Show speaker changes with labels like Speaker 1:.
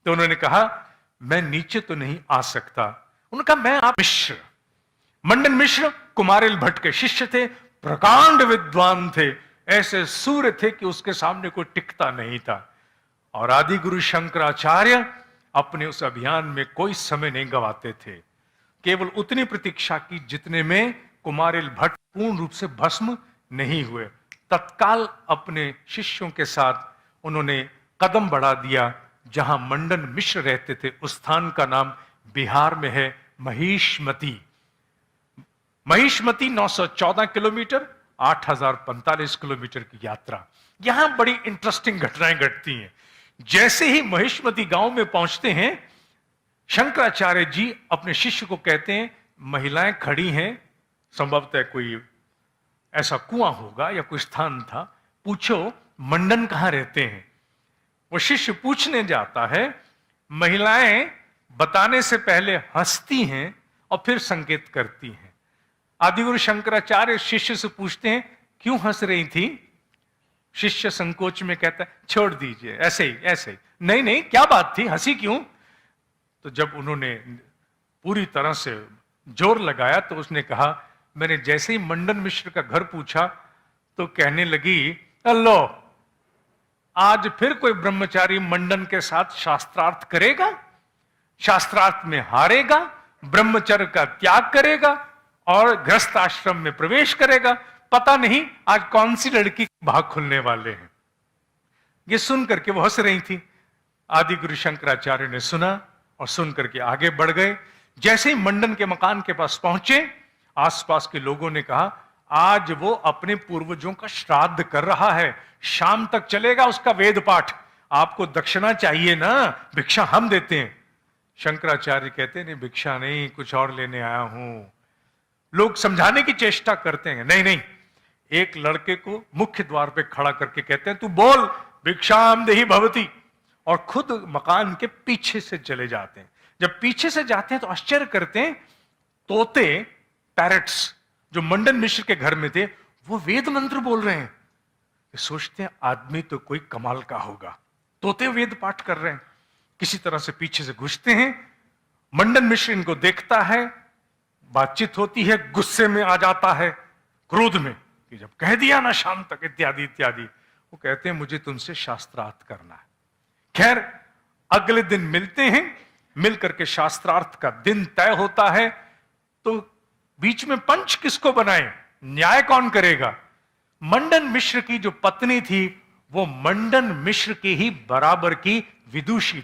Speaker 1: तो उन्होंने कहा, मैं नीचे तो नहीं आ सकता। उन्होंने कहा, मैं आप मिश्र, मंडन मिश्र कुमारिल भट्ट के शिष्य थे, प्रकांड विद्वान थे, ऐसे सूर्य थे कि उसके सामने कोई टिकता नहीं था। और आदि गुरु शंकराचार्य अपने उस अभियान में कोई समय नहीं गवाते थे, केवल उतनी प्रतीक्षा की जितने में कुमारिल भट्ट पूर्ण रूप से भस्म नहीं हुए। तत्काल अपने शिष्यों के साथ उन्होंने कदम बढ़ा दिया जहां मंडन मिश्र रहते थे। उस स्थान का नाम बिहार में है महिष्मती। महिष्मती 914 किलोमीटर, 8045 किलोमीटर की यात्रा। यहां बड़ी इंटरेस्टिंग घटनाएं घटती हैं। जैसे ही महिष्मती गांव में पहुंचते हैं, शंकराचार्य जी अपने शिष्य को कहते हैं, महिलाएं खड़ी हैं, संभवतः कोई ऐसा कुआं होगा या कोई स्थान था, पूछो मंडन कहां रहते हैं। वो शिष्य पूछने जाता है, महिलाएं बताने से पहले हंसती हैं और फिर संकेत करती हैं। आदिगुरु शंकराचार्य शिष्य से पूछते हैं, क्यों हंस रही थी? शिष्य संकोच में कहता है, छोड़ दीजिए, ऐसे ही ऐसे ही। नहीं नहीं, क्या बात थी, हंसी क्यों? तो जब उन्होंने पूरी तरह से जोर लगाया तो उसने कहा, मैंने जैसे ही मंडन मिश्र का घर पूछा तो कहने लगी, अल्लो, आज फिर कोई ब्रह्मचारी मंडन के साथ शास्त्रार्थ करेगा, शास्त्रार्थ में हारेगा, ब्रह्मचर्य का त्याग करेगा और गृहस्थ आश्रम में प्रवेश करेगा। पता नहीं आज कौन सी लड़की के भाग खुलने वाले हैं। ये सुन करके वो हंस रही थी। आदि गुरु शंकराचार्य ने सुना और सुन करके आगे बढ़ गए। जैसे ही मंडन के मकान के पास पहुंचे, आसपास के लोगों ने कहा, आज वो अपने पूर्वजों का श्राद्ध कर रहा है, शाम तक चलेगा उसका वेद पाठ, आपको दक्षिणा चाहिए ना, भिक्षा हम देते हैं। शंकराचार्य कहते नहीं, भिक्षा नहीं, कुछ और लेने आया हूं। लोग समझाने की चेष्टा करते हैं, नहीं नहीं। एक लड़के को मुख्य द्वार पे खड़ा करके कहते हैं, तू बोल, भिक्षाम देहि भवति, और खुद मकान के पीछे से चले जाते हैं। जब पीछे से जाते हैं तो आश्चर्य करते हैं, तोते, पैरट्स जो मंडन मिश्र के घर में थे, वो वेद मंत्र बोल रहे हैं। सोचते हैं आदमी तो कोई कमाल का होगा, तोते वेद पाठ कर रहे हैं। किसी तरह से पीछे से घुसते हैं, मंडन मिश्र इनको देखता है, बातचीत होती है, गुस्से में आ जाता है, क्रोध में, कि जब कह दिया ना शाम तक, इत्यादि इत्यादि। वो कहते हैं, मुझे तुमसे शास्त्रार्थ करना है। खैर, अगले दिन मिलते हैं, मिलकर के शास्त्रार्थ का दिन तय होता है। तो बीच में पंच किसको बनाए, न्याय कौन करेगा? मंडन मिश्र की जो पत्नी थी, वो मंडन मिश्र के ही बराबर की विदुषी